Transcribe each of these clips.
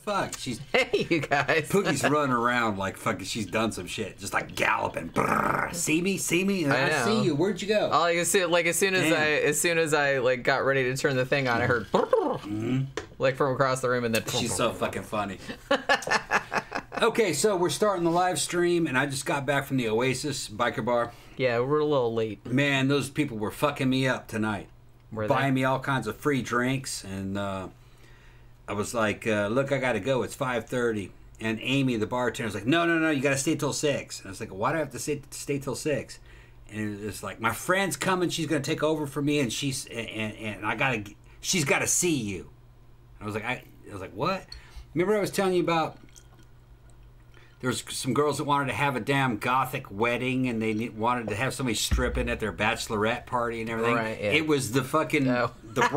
fuck? She's Hey, you guys. Pookie's running around like fucking she's done some shit, just like galloping. Brrr, see me? I see you. Where'd you go? As soon as I like got ready to turn the thing on, I heard like from across the room, and then she's so fucking funny. Okay, so we're starting the live stream, and I just got back from the Oasis biker bar. Yeah, we're a little late. Man, those people were fucking me up tonight. Buying me all kinds of free drinks, and I was like, look, I gotta go, it's 5:30, and Amy, the bartender, was like, no, you gotta stay till 6. And I was like, why do I have to stay till 6? And it's like, my friend's coming, she's gonna take over for me, and she's gotta see you. I was like, what? Remember I was telling you about there was some girls that wanted to have a damn gothic wedding, and they wanted to have somebody stripping at their bachelorette party and everything. Right, yeah. It was the fucking the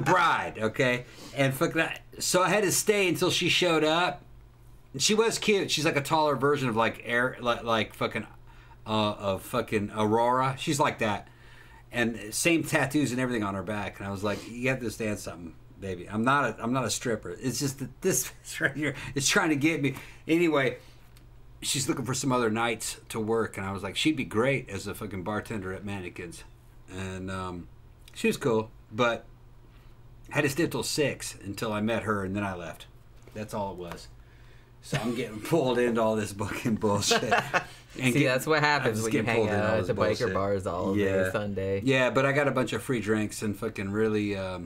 bride. Okay, and fucking. So I had to stay until she showed up. And she was cute. She's like a taller version of like fucking of fucking Aurora. She's like that, and same tattoos and everything on her back. And I was like, you have to understand something, baby. I'm not a stripper. It's just that this right here is trying to get me. Anyway, she's looking for some other nights to work, and I was like, she'd be great as a fucking bartender at Mannequins. And she was cool, but I had to stay till 6 until I met her, and then I left. That's all it was. So I'm getting pulled into all this fucking bullshit. And that's what happens when you hang out at the biker bars all day Sunday. Yeah, but I got a bunch of free drinks and fucking really... a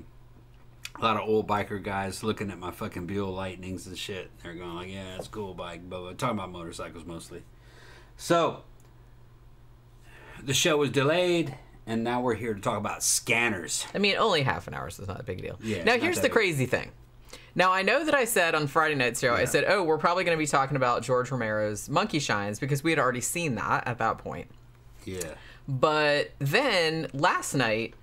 lot of old biker guys looking at my fucking Buell Lightnings and shit. They're going like, yeah, that's a cool bike, but we're talking about motorcycles mostly. So, the show was delayed, and now we're here to talk about scanners. I mean, only half an hour, so it's not a big deal. Yeah, now, here's the crazy thing. Now, I know that I said on Friday Night's show, I said, we're probably going to be talking about George Romero's Monkey Shines, because we had already seen that at that point. Yeah. But then, last night,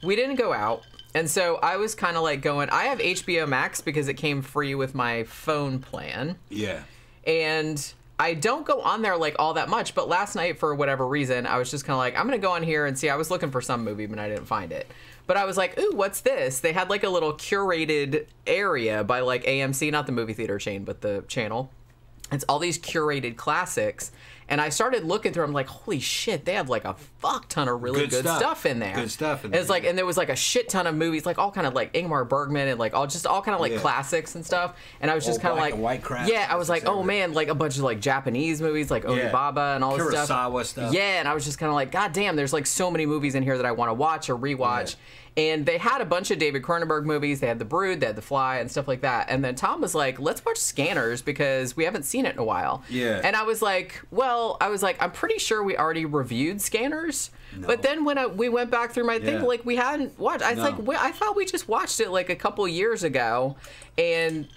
we didn't go out. And so I was kind of like going, I have HBO Max because it came free with my phone plan. Yeah. And I don't go on there like all that much, but last night for whatever reason, I was just kind of like, I'm going to go on here and see. I was looking for some movie, but I didn't find it. But I was like, ooh, what's this? They had like a little curated area by like AMC, not the movie theater chain, but the channel. It's all these curated classics. And I started looking through. I'm like, holy shit! They have like a fuck ton of really good stuff in there. Good stuff in there. It's like, and there was like a shit ton of movies, like all kind of like Ingmar Bergman and like all kind of like classics and stuff. And I was just kind of like, white crap. Yeah, I was like, oh man, like a bunch of like Japanese movies, like Onibaba and all this stuff. Kurosawa stuff. Yeah, and I was just kind of like, god damn, there's like so many movies in here that I want to watch or rewatch. Yeah. And they had a bunch of David Cronenberg movies. They had The Brood, they had The Fly, and stuff like that. And then Tom was like, let's watch Scanners because we haven't seen it in a while. Yeah. And I was like, I'm pretty sure we already reviewed Scanners. No. But then when we went back through my thing, like we hadn't watched. I was like, I thought we just watched it like a couple years ago. And...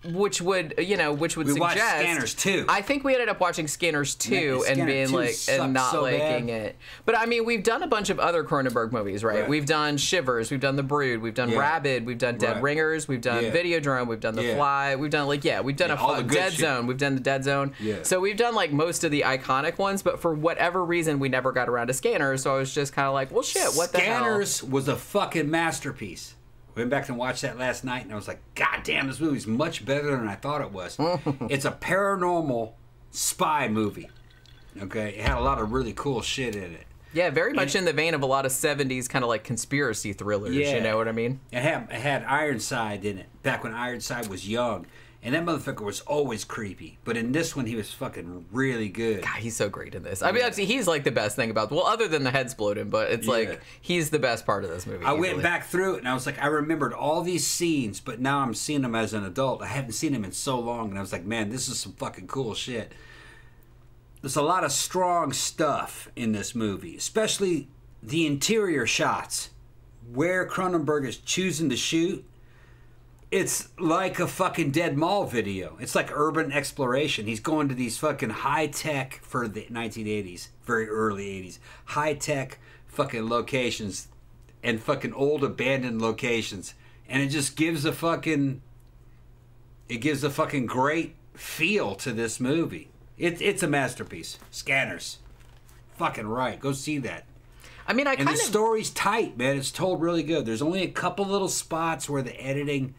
Which would suggest watched Scanners 2. I think we ended up watching Scanners 2 and being like and not so liking it. But I mean, we've done a bunch of other Cronenberg movies, right? We've done Shivers, we've done The Brood, we've done Rabid, we've done Dead Ringers, we've done Videodrome, we've done The Fly, we've done we've done a Dead Zone, we've done the Dead Zone. Yeah. So we've done like most of the iconic ones, but for whatever reason we never got around to Scanners, so I was just kind of like, well shit, what the hell? Scanners was a fucking masterpiece. Went back and watched that last night, and I was like, God damn, this movie's much better than I thought it was. It's a paranormal spy movie. Okay? It had a lot of really cool shit in it. Yeah, very much in the vein of a lot of 70s kind of like conspiracy thrillers, you know what I mean? It had Ironside in it, back when Ironside was young. And that motherfucker was always creepy. But in this one, he was fucking really good. God, he's so great in this. I mean, actually, he's like the best thing about... Well, other than the head exploding, but it's like, he's the best part of this movie. I went back through it, and I was like, I remembered all these scenes, but now I'm seeing them as an adult. I hadn't seen them in so long, and I was like, man, this is some fucking cool shit. There's a lot of strong stuff in this movie, especially the interior shots, where Cronenberg is choosing to shoot. It's like a fucking Dead Mall video. It's like urban exploration. He's going to these fucking high-tech, for the 1980s, very early 80s, high-tech fucking locations and fucking old abandoned locations. And it just gives a fucking... It gives a fucking great feel to this movie. It's a masterpiece. Scanners. Fucking right. Go see that. I mean, the story's tight, man. It's told really good. There's only a couple little spots where the editing...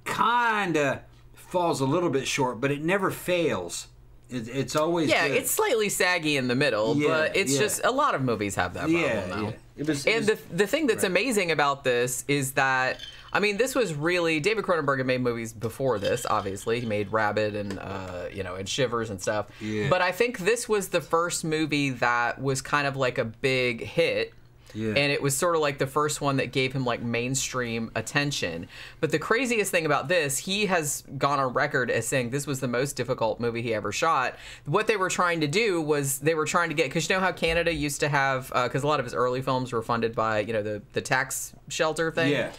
kind of falls a little bit short, but it never fails. It's always good. It's slightly saggy in the middle, but it's just a lot of movies have that problem now. The thing that's amazing about this is that, I mean, this was really, David Cronenberg had made movies before this, obviously. He made Rabid and, and Shivers and stuff. Yeah. But I think this was the first movie that was kind of like a big hit. Yeah. And it was sort of like the first one that gave him like mainstream attention. But the craziest thing about this, he has gone on record as saying this was the most difficult movie he ever shot. What they were trying to do was they were trying to get, because you know how Canada used to have, because a lot of his early films were funded by, the tax shelter thing. Yeah.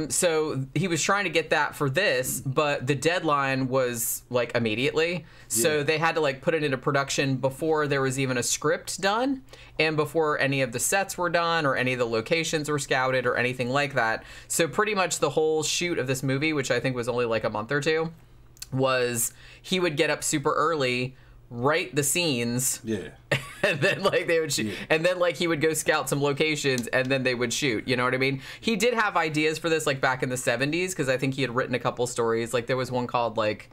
So he was trying to get that for this, but the deadline was like immediately. So they had to like put it into production before there was even a script done and before any of the sets were done or any of the locations were scouted or anything like that. So pretty much the whole shoot of this movie, which I think was only like a month or two, was he would get up super early, write the scenes, and then like they would shoot, and then like he would go scout some locations, and then they would shoot. You know what I mean? He did have ideas for this like back in the 70s, because I think he had written a couple stories. Like there was one called like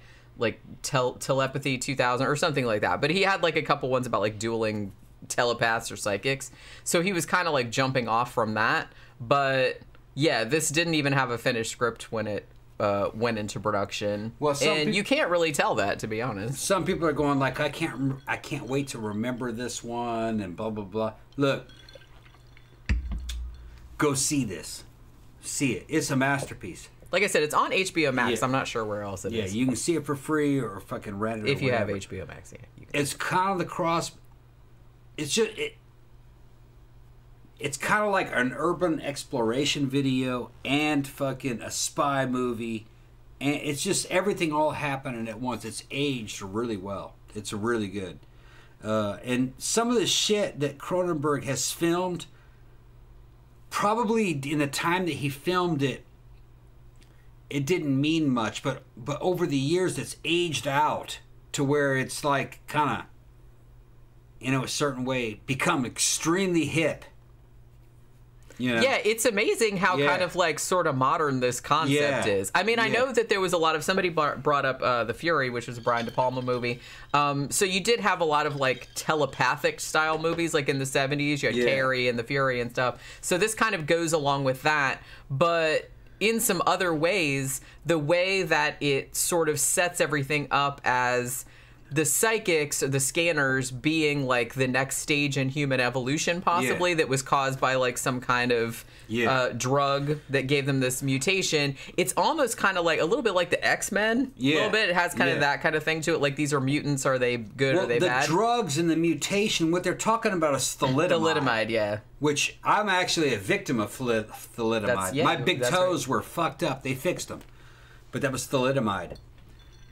Telepathy 2000 or something like that. But he had like a couple ones about like dueling telepaths or psychics. So he was kind of like jumping off from that. But yeah, this didn't even have a finished script when it went into production. Well, and you can't really tell that, to be honest. Some people are going like, I can't wait to remember this one and blah blah blah. Look, go see this. See it. It's a masterpiece. Like I said, it's on HBO Max. I'm not sure where else it is. Yeah, you can see it for free or fucking rent it. If you have HBO Max, you can. It's kind of the cross. It's just it's kind of like an urban exploration video and fucking a spy movie, and it's just everything all happening at once. It's aged really well. It's really good. And some of the shit that Cronenberg has filmed, probably in the time that he filmed it, it didn't mean much, but over the years it's aged out to where it's like kind of, a certain way, become extremely hip. Yeah, it's amazing how kind of like sort of modern this concept is. I mean, I know that there was a lot of, somebody brought up The Fury, which was a Brian De Palma movie. So you did have a lot of like telepathic style movies, like in the 70s. You had Carrie and The Fury and stuff. So this kind of goes along with that, but in some other ways, the way that it sort of sets everything up as the psychics, or the scanners, being like the next stage in human evolution, possibly, that was caused by like some kind of drug that gave them this mutation. It's almost kind of like a little bit like the X-Men. A little bit. It has kind of that kind of thing to it. Like, these are mutants. Are they good? Are they bad? The drugs and the mutation, what they're talking about is thalidomide. Thalidomide, which I'm actually a victim of thalidomide. My big toes were fucked up. They fixed them. But that was thalidomide.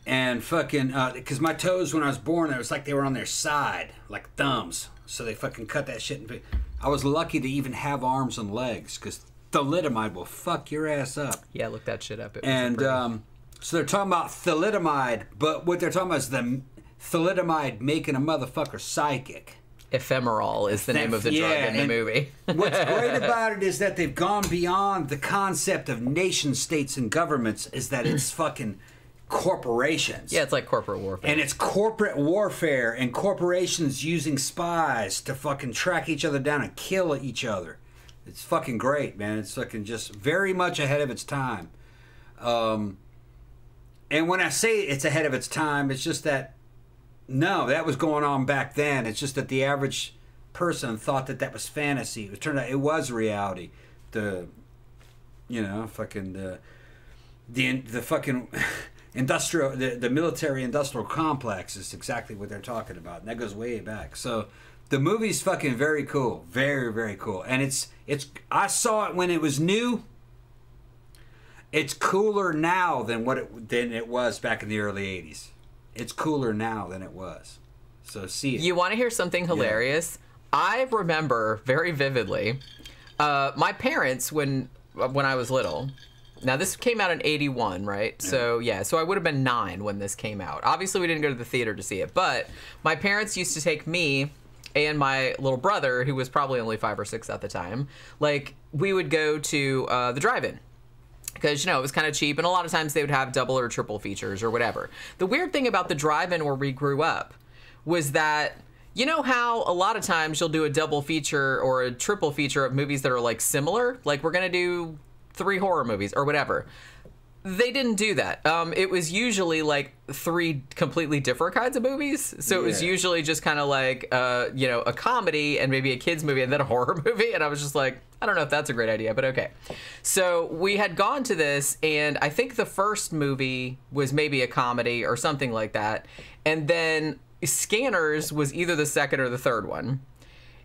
And fucking, because my toes when I was born, it was like they were on their side, like thumbs. So they fucking cut that shit. And I was lucky to even have arms and legs, because thalidomide will fuck your ass up. Yeah, look that shit up. And so they're talking about thalidomide, but what they're talking about is the thalidomide making a motherfucker psychic. Ephemeral is the name of the drug in the movie. What's great about it is that they've gone beyond the concept of nation states and governments, is that it's fucking corporations. Yeah, it's like corporate warfare. And it's corporate warfare, and corporations using spies to fucking track each other down and kill each other. It's fucking great, man. It's fucking just very much ahead of its time. And when I say it's ahead of its time, it's just that, no, that was going on back then. It's just that the average person thought that that was fantasy. It turned out it was reality. The fucking industrial, the military industrial complex is exactly what they're talking about, and that goes way back. So the movie's fucking very cool, very, very cool. And it's I saw it when it was new. It's cooler now than it was back in the early 80s. It's cooler now than it was. So see it. You want to hear something hilarious? Yeah. I remember very vividly my parents, when I was little. Now, this came out in 81, right? Yeah. So I would have been 9 when this came out. Obviously, we didn't go to the theater to see it, but my parents used to take me and my little brother, who was probably only 5 or 6 at the time. Like, we would go to the drive-in, because, it was kind of cheap, and a lot of times they would have double or triple features or whatever. The weird thing about the drive-in where we grew up was that, you know how a lot of times you'll do a double feature or a triple feature of movies that are, like, similar? Like, we're going to do 3 horror movies or whatever. They didn't do that. It was usually, like, 3 completely different kinds of movies. So it was usually just kind of like, a comedy and maybe a kid's movie and then a horror movie. And I was just like, I don't know if that's a great idea, but okay. So we had gone to this, and I think the first movie was maybe a comedy or something like that. And then Scanners was either the second or the third one.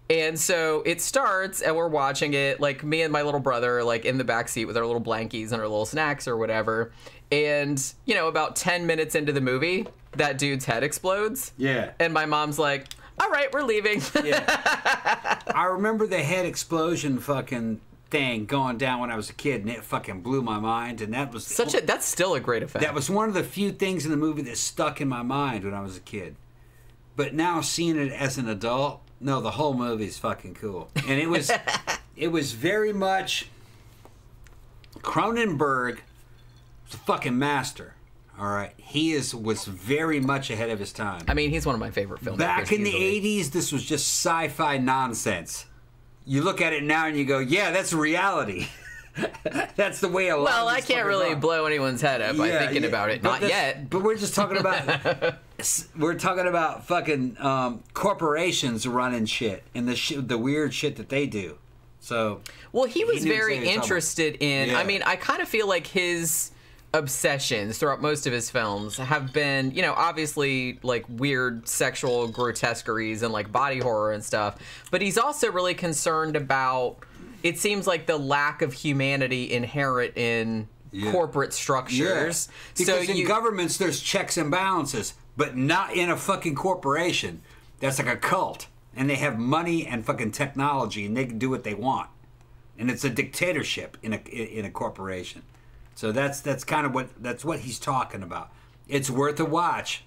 And so it starts, and we're watching it, like, me and my little brother, like, in the back seat with our little blankies and our little snacks or whatever. And, about 10 minutes into the movie, that dude's head explodes. Yeah. And my mom's like, all right, we're leaving. Yeah. I remember the head explosion fucking thing going down when I was a kid, and it fucking blew my mind. And that was... That's still a great effect. That was one of the few things in the movie that stuck in my mind when I was a kid. But now seeing it as an adult... No, the whole movie's fucking cool. And it was very much Cronenberg was a fucking master. All right. Was very much ahead of his time. I mean, he's one of my favorite filmmakers. Back in the 80s, this was just sci-fi nonsense. You look at it now and you go, yeah, that's reality. That's the way a lot Well, of I can't really blow anyone's head up by thinking about it. Not yet. But we're just talking about... We're talking about fucking corporations running shit and the weird shit that they do. So... Well, he was very interested in... Yeah. I mean, I kind of feel like his obsessions throughout most of his films have been, obviously, like, weird sexual grotesqueries and, like, body horror and stuff. But he's also really concerned about... It seems like the lack of humanity inherent in corporate structures. Yeah. Because in governments, there's checks and balances, but not in a fucking corporation. That's like a cult. And they have money and fucking technology, and they can do what they want. And it's a dictatorship in a corporation. So that's kind of what he's talking about. It's worth a watch.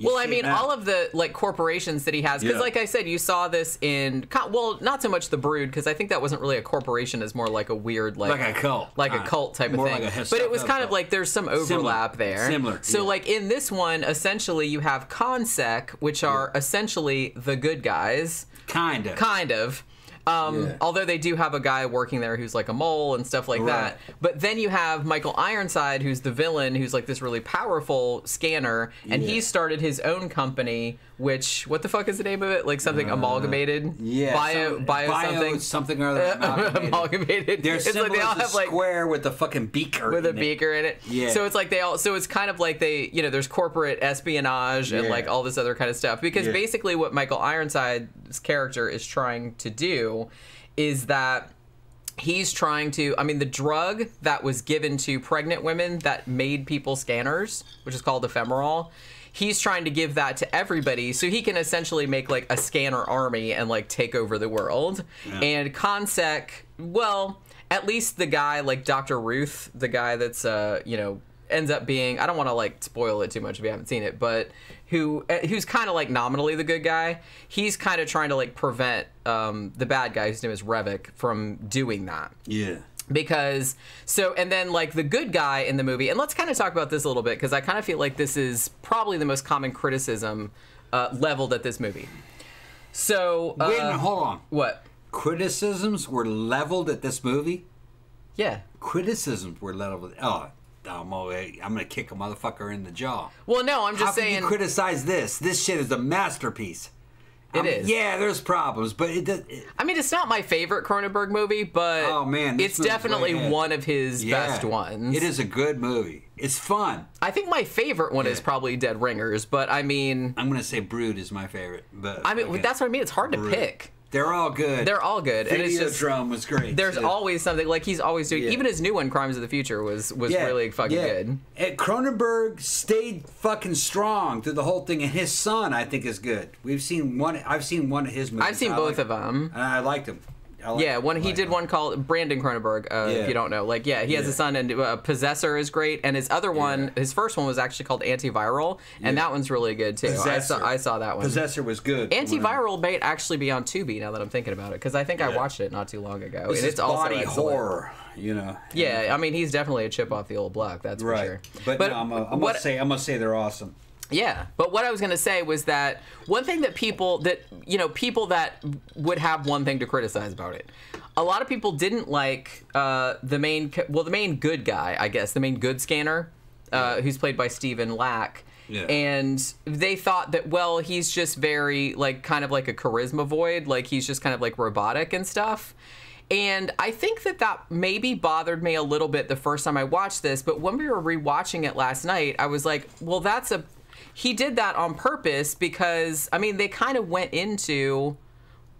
Well, I mean, all of the, like, corporations that he has, because, like I said, you saw this in, well, not so much The Brood, because I think that wasn't really a corporation, it's more like a weird, like a cult. Like a cult type of thing. Like but it was kind of like there's some overlap there. Similar. So, like, in this one, essentially, you have Consec, which are essentially the good guys. Kind of. Although they do have a guy working there who's like a mole and stuff like that. But then you have Michael Ironside, who's the villain, who's like this really powerful scanner, and he started his own company, which, what the fuck is the name of it? Like something amalgamated? Yeah. Bio something or other amalgamated. They're similar like they all to have, like, square with the fucking beaker with a beaker in it. Yeah. So it's like so it's kind of like they, there's corporate espionage and like all this other kind of stuff. Because basically what Michael Ironside's character is trying to do is that he's trying to, the drug that was given to pregnant women that made people scanners, which is called ephemeral, he's trying to give that to everybody so he can essentially make like a scanner army and like take over the world. And Consec, well, at least the guy like Dr. Ruth, the guy that's ends up being, I don't want to like spoil it too much if you haven't seen it, but who's kind of like nominally the good guy, he's kind of trying to like prevent the bad guy, whose name is Revik, from doing that. Yeah. Because, and then like the good guy in the movie, and let's kind of talk about this a little bit, because I kind of feel like this is probably the most common criticism leveled at this movie. So, wait, hold on. What? Criticisms were leveled at this movie? Yeah. Criticisms were leveled at... I'm going to kick a motherfucker in the jaw. Well, no, I'm just saying... How can you criticize this? This shit is a masterpiece. It is. Yeah, there's problems, but it's not my favorite Cronenberg movie, but it's definitely one of his best ones. It is a good movie. It's fun. I think my favorite one is probably Dead Ringers, but I mean... I'm going to say Brood is my favorite. But that's what I mean. It's hard to pick. They're all good. They're all good. Videodrome and it's just, was great. There's always something, like he's always doing, even his new one, Crimes of the Future, was really fucking good. And Cronenberg stayed fucking strong through the whole thing, and his son, I think, is good. I've seen one of his movies. I've seen both of them. And I liked them. He did one called Brandon Cronenberg, if you don't know. Like, he has a son, and Possessor is great, and his other one, his first one was actually called Antiviral, and that one's really good too. I saw that one. Possessor was good. Antiviral might actually be on Tubi now that I'm thinking about it, because I think I watched it not too long ago. And it's also body horror, Yeah, I mean, he's definitely a chip off the old block, that's for sure. But no, I'm gonna say they're awesome. Yeah, but what I was going to say was that one thing that people that would have one thing to criticize about it. A lot of people didn't like the main good guy, I guess, the main good scanner, who's played by Stephen Lack. Yeah. And they thought that, well, he's just very, like, kind of like a charisma void, like he's just kind of like robotic and stuff. And I think that maybe bothered me a little bit the first time I watched this, but when we were rewatching it last night, I was like, well, he did that on purpose because, I mean, they kind of went into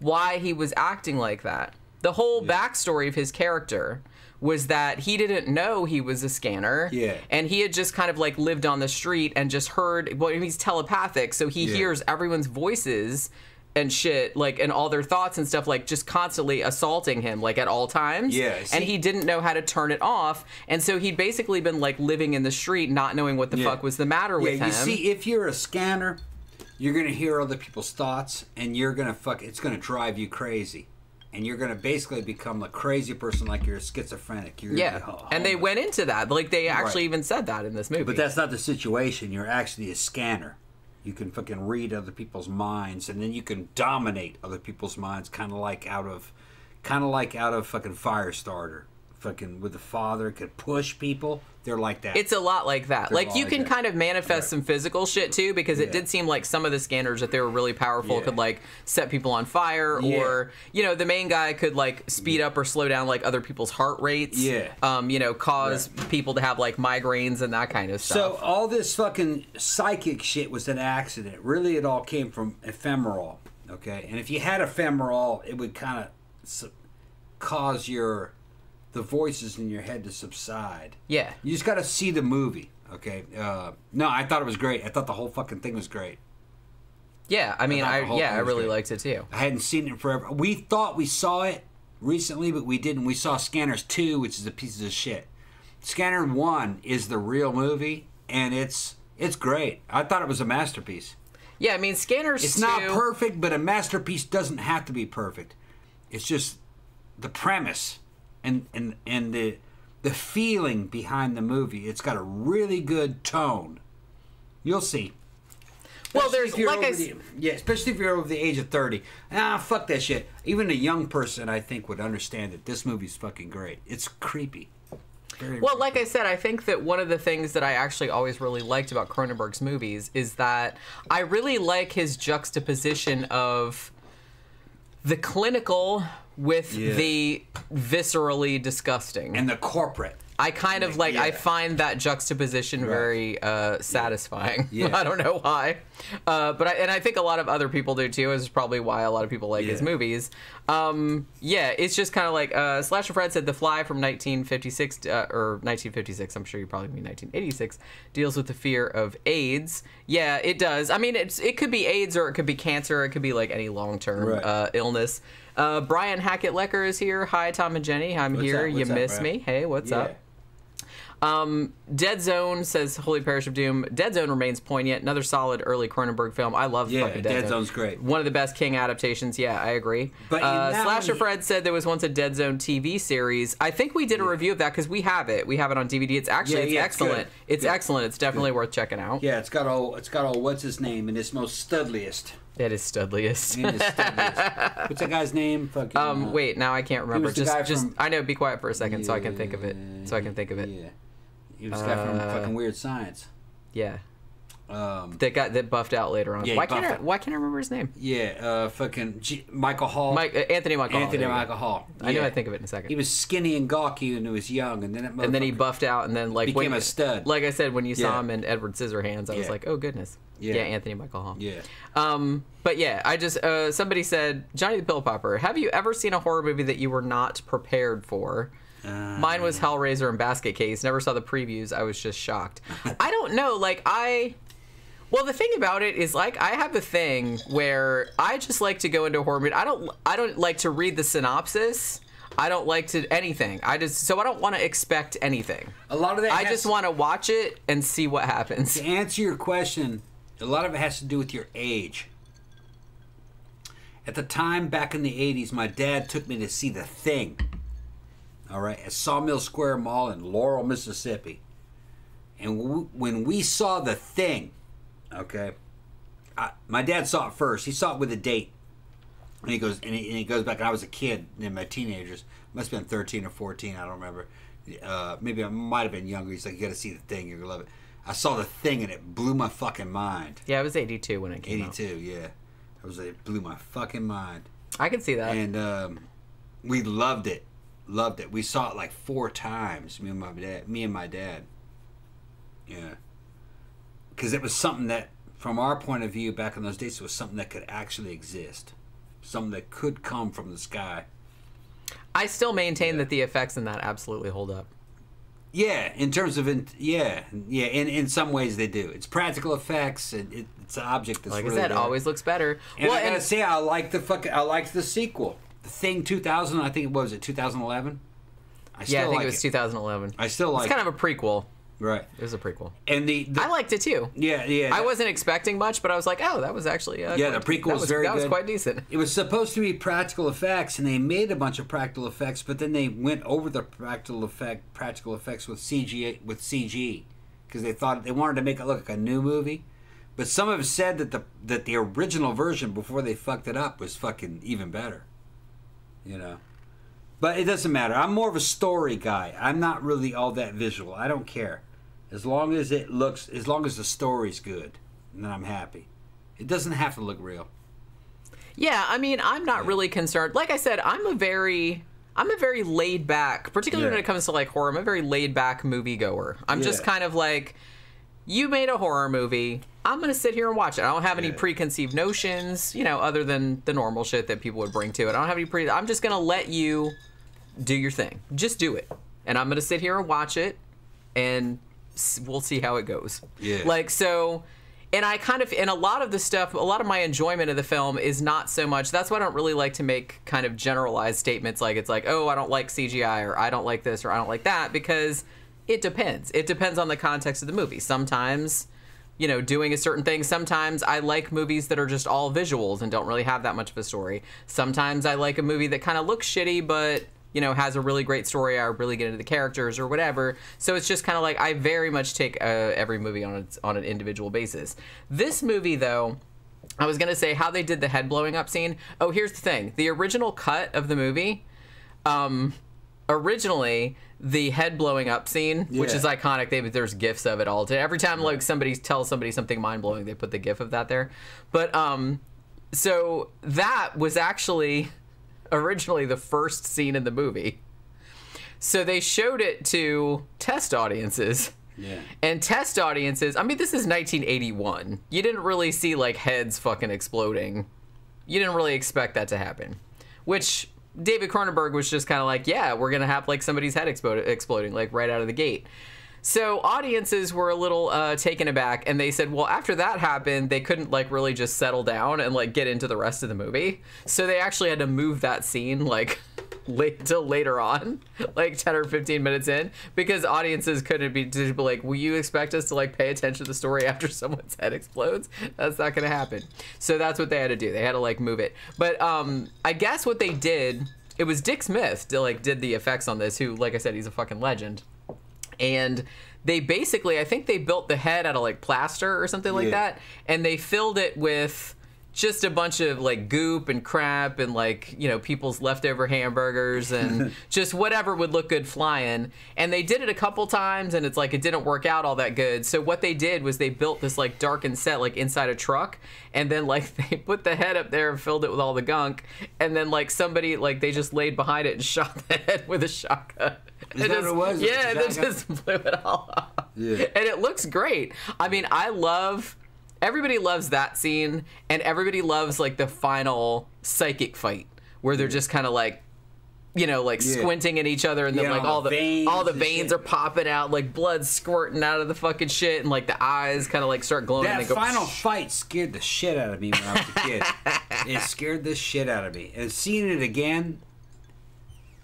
why he was acting like that. The whole backstory of his character was that he didn't know he was a scanner. Yeah. And he had just kind of like lived on the street and just heard, well, he's telepathic, so he hears everyone's voices and shit, like, and all their thoughts and stuff, like, just constantly assaulting him, like, at all times. Yeah. And he didn't know how to turn it off. And so he'd basically been, like, living in the street, not knowing what the fuck was the matter with him. You see, if you're a scanner, you're going to hear other people's thoughts, and you're going to it's going to drive you crazy. And you're going to basically become a crazy person, like you're a schizophrenic. And they went into that. Like, they actually even said that in this movie. But that's not the situation. You're actually a scanner. You can fucking read other people's minds, and then you can dominate other people's minds, kind of like out of fucking Firestarter. Fucking with the father could push people. They're like that. It's a lot like that. Like, you can kind of manifest some physical shit too, because it did seem like some of the scanners, that they were really powerful, could like set people on fire, or the main guy could like speed up or slow down like other people's heart rates. Cause people to have like migraines and that kind of stuff. So all this fucking psychic shit was an accident. Really, it all came from ephemeral. Okay, and if you had ephemeral, it would kind of cause the voices in your head to subside. Yeah. You just got to see the movie, okay? No, I thought it was great. I thought the whole fucking thing was great. Yeah, I mean, I really liked it too. I hadn't seen it forever. We thought we saw it recently, but we didn't. We saw Scanners 2, which is a piece of shit. Scanner 1 is the real movie, and it's great. I thought it was a masterpiece. Yeah, I mean, Scanners 2... It's not perfect, but a masterpiece doesn't have to be perfect. It's just the premise... And the feeling behind the movie. It's got a really good tone. You'll see. Well, there's especially if you're over the age of 30. Fuck that shit. Even a young person, I think, would understand that this movie's fucking great. It's creepy. Well, like I said, I think that one of the things that I actually always really liked about Cronenberg's movies is that I really like his juxtaposition of the clinical with the viscerally disgusting. And the corporate. I kind of like, I find that juxtaposition very satisfying. Yeah. I don't know why. But I think a lot of other people do too, is probably why a lot of people like his movies. It's just kind of like, Slasher Fred said The Fly from 1956, or 1956, I'm sure you probably mean 1986, deals with the fear of AIDS. Yeah, it does. I mean, it could be AIDS, or it could be cancer, it could be like any long-term illness. Brian Hackett-Lecker is here. Hi, Tom and Jenny. I'm here. You miss me. Hey, what's up? Dead Zone says Holy Parish of Doom. Dead Zone remains poignant. Another solid early Cronenberg film. I love fucking Dead Zone. Dead Zone's great. One of the best King adaptations. Yeah, I agree. But Slasher Fred said there was once a Dead Zone TV series. I think we did a review of that because we have it. We have it on DVD. It's actually excellent. It's excellent. It's definitely worth checking out. Yeah, it's got all what's his name in his most studliest. It is studliest. What's that guy's name? Wait, now I can't remember. Just I know. Be quiet for a second, so I can think of it. Yeah. He was the guy from fucking Weird Science. Yeah. That buffed out later on. Yeah, why can't I remember his name? Yeah, Michael Hall. Anthony Michael Hall. I know. I think of it in a second. He was skinny and gawky when he was young, and then he buffed out, and then became a stud. Like I said, when you saw him in Edward Scissorhands, I was like, oh goodness. Yeah, Anthony Michael Hall. Yeah. But yeah, I just somebody said, Johnny the Pill Popper, have you ever seen a horror movie that you were not prepared for? Mine was Hellraiser and Basket Case. Never saw the previews. I was just shocked. I don't know. Like, Well, the thing about it is, like, I have a thing where I just like to go into a horror movie. I don't like to read the synopsis. I don't like to anything. I don't want to expect anything. A lot of that. I just want to watch it and see what happens. To answer your question, a lot of it has to do with your age. At the time, back in the 80s, my dad took me to see The Thing. All right, at Sawmill Square Mall in Laurel, Mississippi. And when we saw The Thing, okay, my dad saw it first. He saw it with a date. And he goes back, and I was a kid in my teenagers. Must have been 13 or 14, I don't remember. Maybe I might have been younger. He's like, you got to see The Thing, you're going to love it. I saw The Thing, and it blew my fucking mind. Yeah, it was 82 when it came out. 82, yeah. It blew my fucking mind. I can see that. And we loved it. Loved it. We saw it like 4 times, me and my dad. Yeah. Because it was something that, from our point of view back in those days, it was something that could actually exist. Something that could come from the sky. I still maintain that the effects in that absolutely hold up. Yeah, in terms of in some ways they do. It's practical effects, and it's an object that's like really I said, there. always looks better. And I gotta say, I liked the sequel, The Thing 2000. I think it was 2011. I think it was 2011. I still like. It's kind of a prequel. Right. It was a prequel. And I liked it too. Yeah. I wasn't expecting much, but I was like, oh, that was actually the prequel was very good. That was quite decent. It was supposed to be practical effects, and they made a bunch of practical effects, but then they went over the practical effects with CG because they thought they wanted to make it look like a new movie. But some have said that the original version before they fucked it up was fucking even better. You know. But it doesn't matter. I'm more of a story guy. I'm not really all that visual. I don't care. As long as the story's good, then I'm happy. It doesn't have to look real. Yeah, I mean, I'm not really concerned. Like I said, I'm a very laid back, particularly when it comes to like horror. I'm a very laid back moviegoer. I'm just kind of like, you made a horror movie. I'm gonna sit here and watch it. I don't have any preconceived notions, other than the normal shit that people would bring to it. I don't have any I'm just gonna let you do your thing. Just do it, and I'm gonna sit here and watch it, and we'll see how it goes. Yeah. Like, so, and a lot of the stuff, a lot of my enjoyment of the film is not so much, that's why I don't really like to make kind of generalized statements like, it's like, oh, I don't like CGI, or I don't like this, or I don't like that, because it depends. It depends on the context of the movie. Sometimes, doing a certain thing. Sometimes I like movies that are just all visuals and don't really have that much of a story. Sometimes I like a movie that kind of looks shitty, but has a really great story. I really get into the characters or whatever. So it's just kind of like, I very much take every movie on an individual basis. This movie, though, I was going to say how they did the head blowing up scene. Oh, here's the thing. The original cut of the movie, originally, the head blowing up scene, which is iconic. There's GIFs of it all. Every time like somebody tells somebody something mind blowing, they put the GIF of that there. But so that was actually originally the first scene in the movie. So they showed it to test audiences. Yeah. And test audiences, I mean, this is 1981. You didn't really see like heads fucking exploding. You didn't really expect that to happen. Which David Cronenberg was just kind of like, yeah, we're going to have like somebody's head exploding like right out of the gate. So audiences were a little taken aback, and they said, well, after that happened, they couldn't like really just settle down and like get into the rest of the movie. So they actually had to move that scene like till later on, like 10 or 15 minutes in, because audiences couldn't be like, will you expect us to like pay attention to the story after someone's head explodes? That's not going to happen. So that's what they had to do. They had to like move it. But I guess what they did, it was Dick Smith did the effects on this, who, like I said, he's a fucking legend. And they basically, I think they built the head out of like plaster or something like that, and they filled it with just a bunch of like goop and crap and like, people's leftover hamburgers and just whatever would look good flying. And they did it a couple times, and it's like it didn't work out all that good. So what they did was they built this like darkened set like inside a truck, and then like they put the head up there and filled it with all the gunk, and then like somebody like they just laid behind it and shot the head with a shotgun. Is that what it was? Yeah, and it just blew it all up. Yeah. And it looks great. I mean, everybody loves that scene, and everybody loves like the final psychic fight where they're just kind of like you know, like squinting at each other, and then like all the veins are popping out, like blood squirting out of the fucking shit, and like the eyes kind of like start glowing. That and they go, final fight scared the shit out of me when I was a kid. It scared the shit out of me, and seeing it again,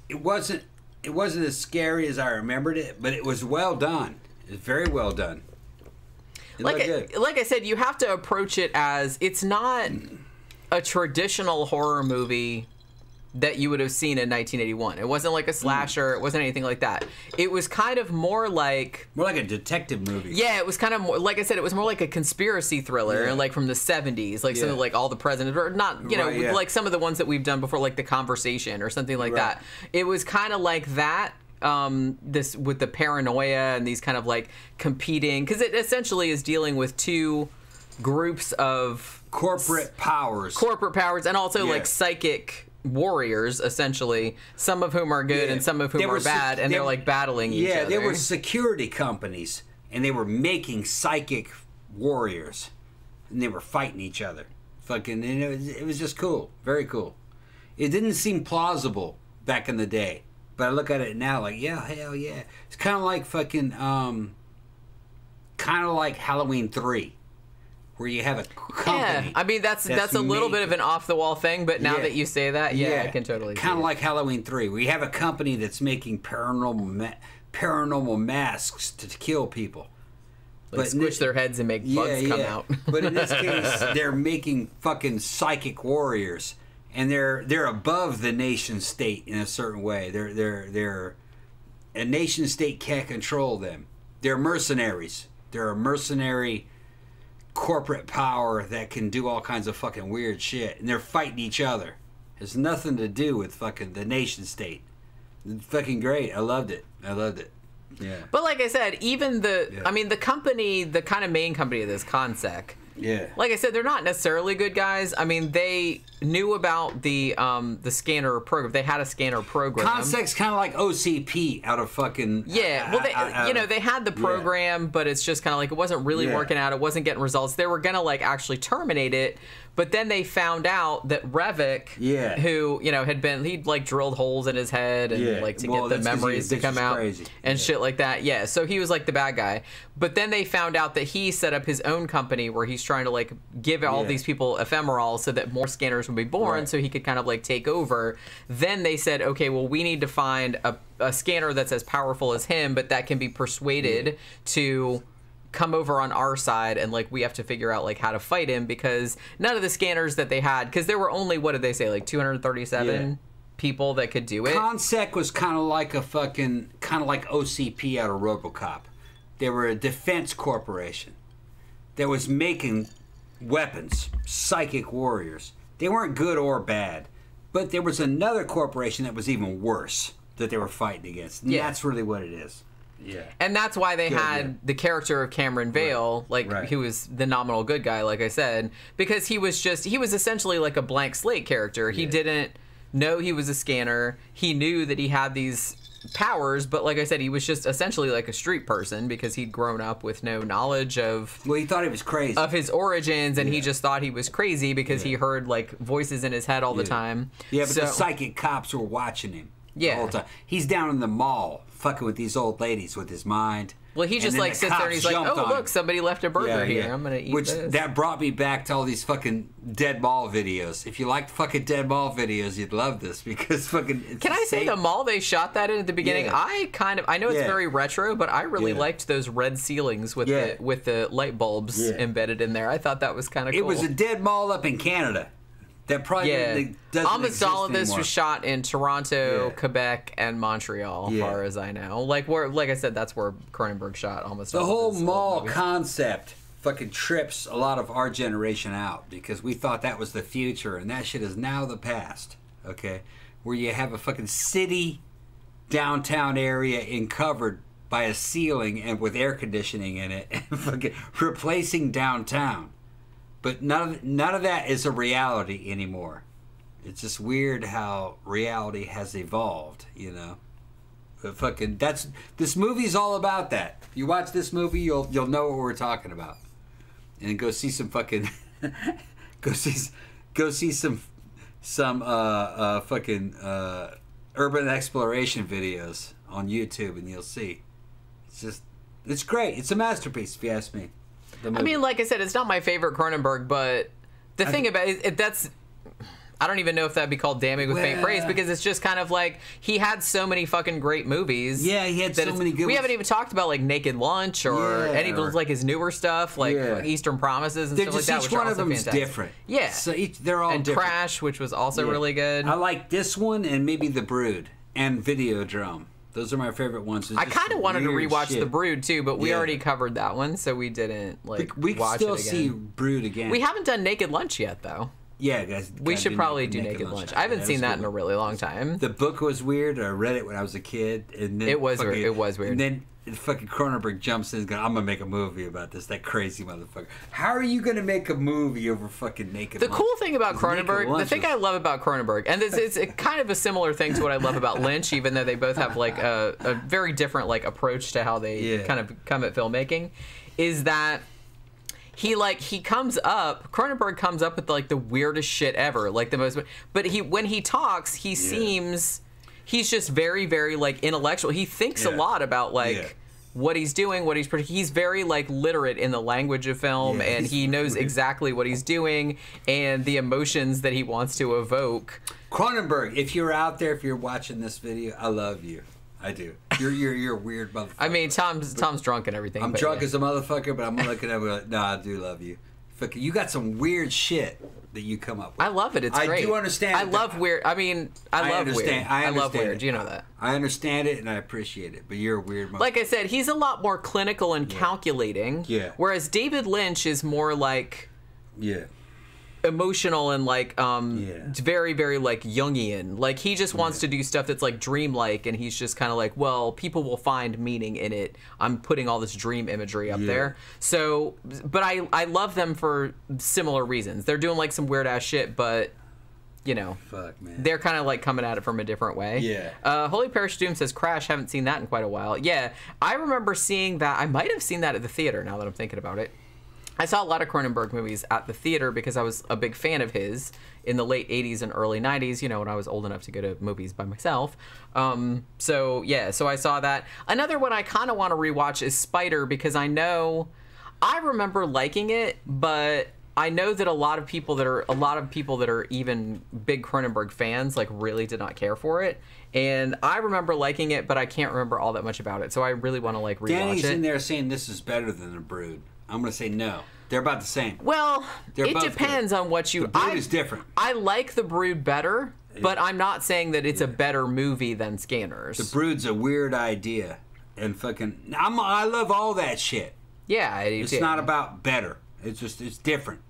it wasn't as scary as I remembered it, but it was well done. It was very well done. Like I said, you have to approach it as it's not a traditional horror movie that you would have seen in 1981. It wasn't like a slasher. It wasn't anything like that. It was kind of more like a detective movie. Yeah, it was kind of more, like I said, it was more like a conspiracy thriller, like from the 70s, like some of like All the Presidents, or not, you know, like some of the ones that we've done before, like The Conversation or something like that. It was kind of like that. This with the paranoia and these kind of like competing, because it essentially is dealing with two groups of corporate powers, and also like psychic warriors, essentially, some of whom are good and some of whom are bad, and they're like battling each other. They were security companies, and they were making psychic warriors, and they were fighting each other. Fucking, and it was just cool, very cool. It didn't seem plausible back in the day, but I look at it now like, yeah, hell yeah. It's kind of like fucking, kind of like Halloween 3. Where you have a company. Yeah, I mean that's a little bit of an off the wall thing, but now that you say that, I can totally. Kind of like Halloween 3, where you have a company that's making paranormal masks to kill people, but squish their heads and make bugs come out. But in this case, they're making fucking psychic warriors, and they're above the nation state in a certain way. They're a nation state can't control them. They're mercenaries. They're a mercenary corporate power that can do all kinds of fucking weird shit, and they're fighting each other. It's nothing to do with fucking the nation state. It's fucking great. I loved it. Yeah. But like I said, even I mean, the company, the kind of main company of this, Consec. Yeah. Like I said, they're not necessarily good guys. I mean, they knew about the scanner program. They had a scanner program. Consec's kind of like OCP out of fucking... Yeah, well, they had the program, but it's just kind of like it wasn't really working out. It wasn't getting results. They were going to, like, actually terminate it, but then they found out that Revik, who, you know, he'd, like, drilled holes in his head and, like, to get the memories to come out and shit like that. Yeah, so he was, like, the bad guy. But then they found out that he set up his own company where he's trying to, like, give all these people ephemeral so that more scanners would be born, so he could kind of like take over. Then they said, okay, well, we need to find a scanner that's as powerful as him, but that can be persuaded to come over on our side, and like we have to figure out like how to fight him, because none of the scanners that they had, because there were only, what did they say, like 237 people that could do it. Consec was kind of like OCP out of RoboCop. They were a defense corporation that was making weapons, psychic warriors. They weren't good or bad, but there was another corporation that was even worse that they were fighting against. And that's really what it is. Yeah. And that's why they had the character of Cameron Vale, who was the nominal good guy, like I said, because he was essentially like a blank slate character. He didn't know he was a scanner. He knew that he had these powers, but like I said, he was just essentially like a street person because he'd grown up with no knowledge of... Well, he thought he was crazy. Of his origins, and he just thought he was crazy because he heard like voices in his head all the time. Yeah, but the psychic cops were watching him the whole time. He's down in the mall fucking with these old ladies with his mind. Well, he just like sits there and he's like, oh, look, somebody left a burger here. I'm going to eat this. That brought me back to all these fucking Dead Mall videos. If you like fucking Dead Mall videos, you'd love this because fucking... Can I say the mall they shot that in at the beginning? I know it's very retro, but I really liked those red ceilings with the light bulbs embedded in there. I thought that was kind of cool. It was a Dead Mall up in Canada. That probably doesn't almost all of this was shot in Toronto, Quebec, and Montreal, as far as I know. Like I said, that's where Cronenberg shot almost all the of whole his mall movies. concept fucking trips a lot of our generation out because we thought that was the future, and that shit is now the past. Okay, where you have a fucking city downtown area covered by a ceiling and with air conditioning in it, and fucking replacing downtown. But none of that is a reality anymore. It's just weird how reality has evolved, you know. But fucking this movie's all about that. If you watch this movie, you'll know what we're talking about. And go see some fucking go see some fucking urban exploration videos on YouTube, and you'll see. It's great. It's a masterpiece, if you ask me. I mean, like I said, it's not my favorite Cronenberg, but the thing about it, that's... I don't even know if that'd be called damning with faint praise, because it's just kind of like he had so many fucking great movies. Yeah, he had so many good ones. We haven't even talked about like Naked Lunch or any of like his newer stuff, like Eastern Promises and stuff like that. Each one of them is different. Yeah, so they're all different. And Crash, which was also really good. I like this one and maybe The Brood and Videodrome. Those are my favorite ones. I kind of wanted to rewatch The Brood too, but we already covered that one, so we didn't like we watch still it again. see Brood again. We haven't done Naked Lunch yet, though. Yeah, guys. We should probably do Naked Lunch. I haven't seen that in a really long time. The book was weird. I read it when I was a kid, and then it was weird. It was weird. And then fucking Cronenberg jumps in and goes, "I'm gonna make a movie about this." That crazy motherfucker. How are you gonna make a movie over fucking Naked Lunch? The cool thing about Cronenberg, the thing I love about Cronenberg, and it's kind of a similar thing to what I love about Lynch, even though they both have like a very different like approach to how they kind of come at filmmaking, is that Cronenberg comes up with like the weirdest shit ever, like the most. But when he talks, he seems he's just very, very like intellectual. He thinks a lot about like what he's doing, he's very like literate in the language of film, and he knows exactly what he's doing and the emotions that he wants to evoke. Cronenberg, if you're out there, if you're watching this video, I love you. I do. You're a weird motherfucker. I mean, Tom's drunk and everything. I'm drunk as a motherfucker, but I'm looking at him like, nah, I do love you. Fucking, you got some weird shit that you come up with. I love it. It's great. I do understand. I love weird. I mean, I love weird. I love weird. You know that. I understand it and I appreciate it, but you're a weird motherfucker. Like I said, he's a lot more clinical and calculating. Yeah. Whereas David Lynch is more like emotional and like very, very like Jungian. Like he just wants to do stuff that's like dreamlike, and he's just kind of like, well, people will find meaning in it. I'm putting all this dream imagery up there. So, but I love them for similar reasons. They're doing like some weird ass shit, but you know, fuck, man, they're kind of like coming at it from a different way. Yeah. Holy Parish of Doom says Crash. Haven't seen that in quite a while. Yeah, I remember seeing that. I might have seen that at the theater. Now that I'm thinking about it. I saw a lot of Cronenberg movies at the theater because I was a big fan of his in the late 80s and early 90s, you know, when I was old enough to go to movies by myself. So I saw that. Another one I kind of want to rewatch is Spider, because I remember liking it, but I know that a lot of people that are even big Cronenberg fans like really did not care for it. And I remember liking it, but I can't remember all that much about it. So I really want to like rewatch Danny's it. in there saying this is better than The Brood. I'm going to say no. They're about the same. Well, it depends on what you... The Brood is different. I like The Brood better, but I'm not saying that it's a better movie than Scanners. The Brood's a weird idea. And fucking... I love all that shit. Yeah, I do too. It's not about better. It's just... It's different.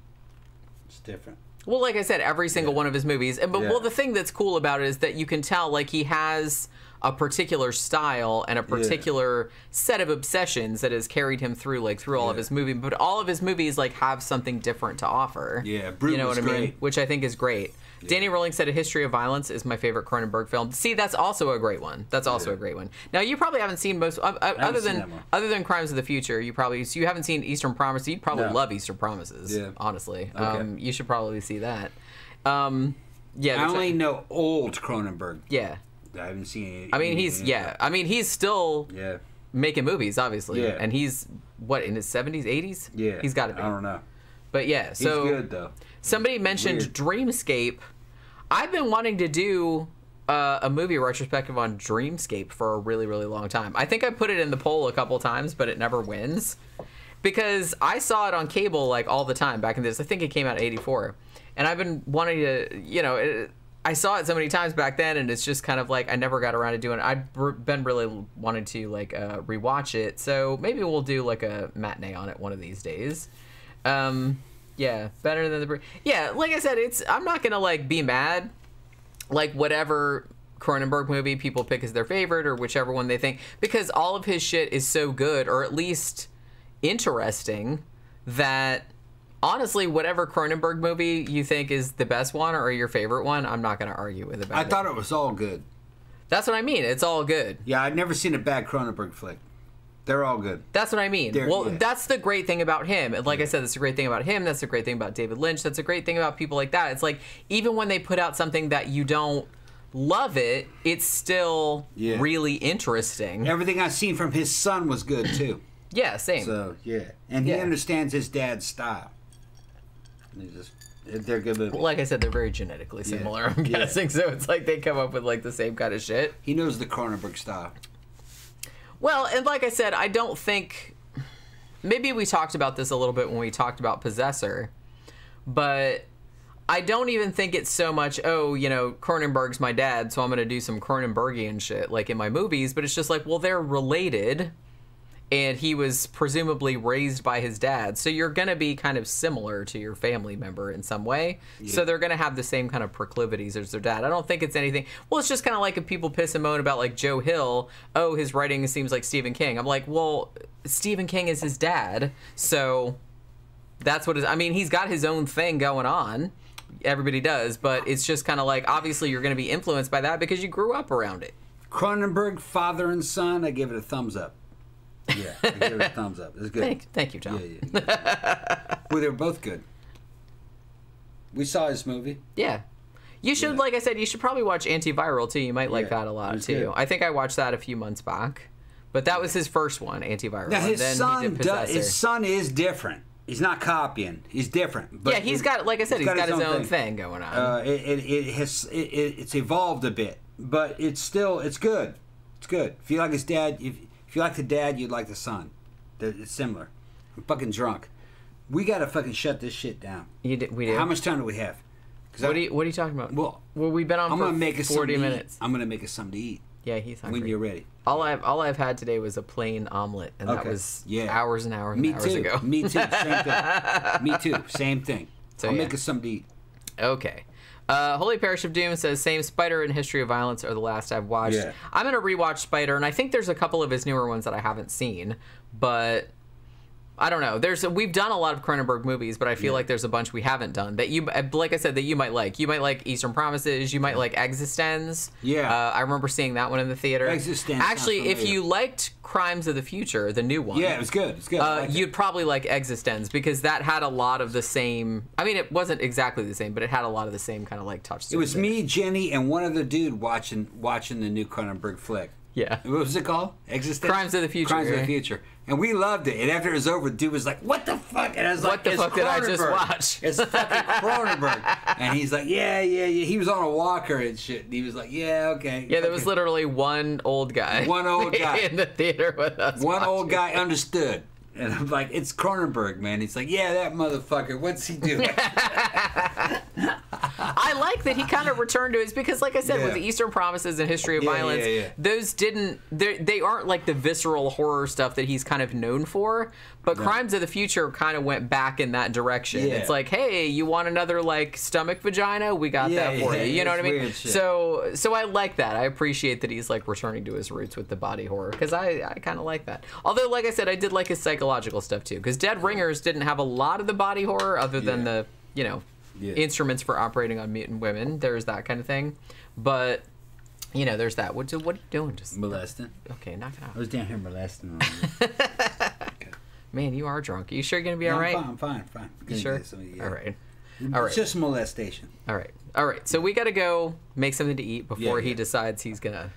It's different. Well, like I said, every single one of his movies... Well, the thing that's cool about it is that you can tell, like, he has a particular style and a particular set of obsessions that has carried him through all of his movies, but all of his movies like have something different to offer. Yeah, Brood, you know what I mean? great. Which I think is great. Yeah. Danny Rowling said A History of Violence is my favorite Cronenberg film. See, that's also a great one. That's also a great one. Now, you probably haven't seen most other than Crimes of the Future. You haven't seen Eastern Promises. You'd probably love Eastern Promises. Yeah. Honestly, you should probably see that. I only know old Cronenberg. Yeah. I haven't seen. He's still making movies, obviously. Yeah. And he's what, in his 70s, 80s? Yeah. He's got to be. I don't know. But yeah, so he's good though. Somebody mentioned Dreamscape. I've been wanting to do a movie retrospective on Dreamscape for a really, really long time. I think I put it in the poll a couple times, but it never wins. Because I saw it on cable like all the time back in this. I think it came out in '84. And I've been wanting to, I saw it so many times back then, and it's just kind of like I never got around to doing it. I've been really wanting to like rewatch it, so maybe we'll do like a matinee on it one of these days. Yeah, better than the... Yeah, like I said, I'm not gonna like be mad. Like whatever Cronenberg movie people pick as their favorite, or whichever one they think, because all of his shit is so good, or at least interesting, that... Honestly, whatever Cronenberg movie you think is the best one or your favorite one, I'm not going to argue with about it. I thought it was all good. That's what I mean. It's all good. Yeah, I've never seen a bad Cronenberg flick. They're all good. That's what I mean. That's the great thing about him. And like I said, that's the great thing about him. That's the great thing about David Lynch. That's a great thing about people like that. It's like, even when they put out something that you don't love it, it's still really interesting. Everything I've seen from his son was good too. Yeah, same. So and he understands his dad's style. They're good movies. Like I said, they're very genetically similar. I'm guessing, so it's like they come up with like the same kind of shit. He knows the Cronenberg style. Well, and like I said, I don't think. Maybe we talked about this a little bit when we talked about Possessor, but I don't even think it's so much, Cronenberg's my dad, so I'm going to do some Cronenbergian shit, like in my movies, but it's just like, well, they're related, and he was presumably raised by his dad, so you're going to be kind of similar to your family member in some way, so they're going to have the same kind of proclivities as their dad. I don't think it's anything, well, it's just kind of like if people piss and moan about, like, Joe Hill, his writing seems like Stephen King. I'm like, well, Stephen King is his dad, so that's what he's got his own thing going on. Everybody does, but it's just kind of like, obviously you're going to be influenced by that because you grew up around it. Cronenberg, father and son, I give it a thumbs up. Yeah, I give it a thumbs up. It's good. Thank you, Tom. Yeah. Well, they were both good. We saw his movie. Yeah. You should, like I said, you should probably watch Antiviral, too. You might like that a lot, too. Good. I think I watched that a few months back. But that was his first one, Antiviral. Now, his son is different. He's not copying. He's different. But he's got, like I said, he's got his own thing going on. It's evolved a bit, but it's good. It's good. If you like his dad, if you like the dad, you'd like the son. It's similar. I'm fucking drunk. We gotta fucking shut this shit down. We do. How much time do we have? What are you talking about? Well, we've been on for 40 minutes. I'm gonna make us something to eat. Yeah, he's hungry. When you're ready. All I've had today was a plain omelet, and that was hours and hours and hours ago. Me too. Same thing. Me too. Same thing. So, I'll make us something to eat. Okay. Holy Parish of Doom says, same Spider and History of Violence are the last I've watched. Yeah. I'm going to rewatch Spider, and I think there's a couple of his newer ones that I haven't seen, but I don't know. We've done a lot of Cronenberg movies, but I feel like there's a bunch we haven't done that like I said, that you might like. You might like Eastern Promises. You might like Existenz. Yeah. I remember seeing that one in the theater. Existenz. Actually, if you liked Crimes of the Future, the new one. Yeah, it was good. It's good. You'd probably like Existenz because that had a lot of the same. I mean, it wasn't exactly the same, but it had a lot of the same kind of like touch. It was me, Jenny, and one other dude watching the new Cronenberg flick. Yeah. What was it called? Existenz? Crimes of the Future. Crimes of the Future. And we loved it. And after it was over, the dude was like, what the fuck? And I was like, what the fuck did I just watch? It's fucking Cronenberg. And he's like, yeah. He was on a walker and shit. And he was like, yeah, okay. Yeah, there was literally one old guy. One old guy. In the theater with us. One old guy understood. And I'm like, it's Cronenberg, man. He's like, yeah, that motherfucker. What's he doing? I like that he kind of returned to it because, like I said, with the Eastern Promises and History of Violence, those they aren't like the visceral horror stuff that he's kind of known for. But Crimes of the Future kind of went back in that direction. Yeah. It's like, hey, you want another like stomach vagina? We got that for you. You know what I mean? So I like that. I appreciate that he's like returning to his roots with the body horror because I kind of like that. Although, like I said, I did like his psychological stuff too because Dead Ringers didn't have a lot of the body horror other than the instruments for operating on mutant women. There's that kind of thing, but there's that. What are you doing? Just molesting. Okay, knock it out. I was down here molesting on you. Man, you are drunk. Are you sure you're gonna be all right? I'm fine. You sure? All right. It's just molestation. All right. So we gotta go make something to eat before he decides he's gonna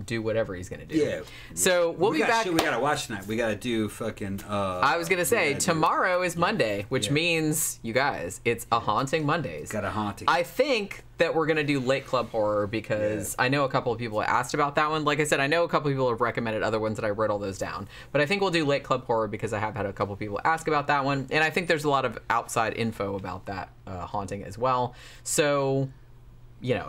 do whatever he's gonna do. Yeah. So we'll be back. Shit we gotta watch tonight. We gotta do fucking. I was gonna say tomorrow is Monday, which means you guys, it's a haunting Mondays. Got a haunting. I think that we're gonna do Late Club Horror because I know a couple of people asked about that one. Like I said, I know a couple of people have recommended other ones that I wrote all those down. But I think we'll do Late Club Horror because I have had a couple of people ask about that one, and I think there's a lot of outside info about that haunting as well. So.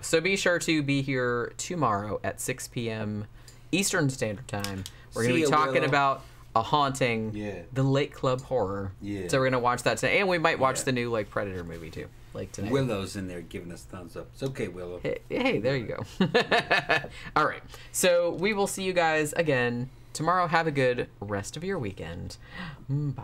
So be sure to be here tomorrow at 6 p.m. Eastern Standard Time. We're going to be talking about a haunting, the Late Club Horror. Yeah. So we're going to watch that tonight. And we might watch the new Predator movie, too, tonight. Willow's in there giving us thumbs up. It's okay, Willow. Hey, there you go. All right. So we will see you guys again tomorrow. Have a good rest of your weekend. Bye.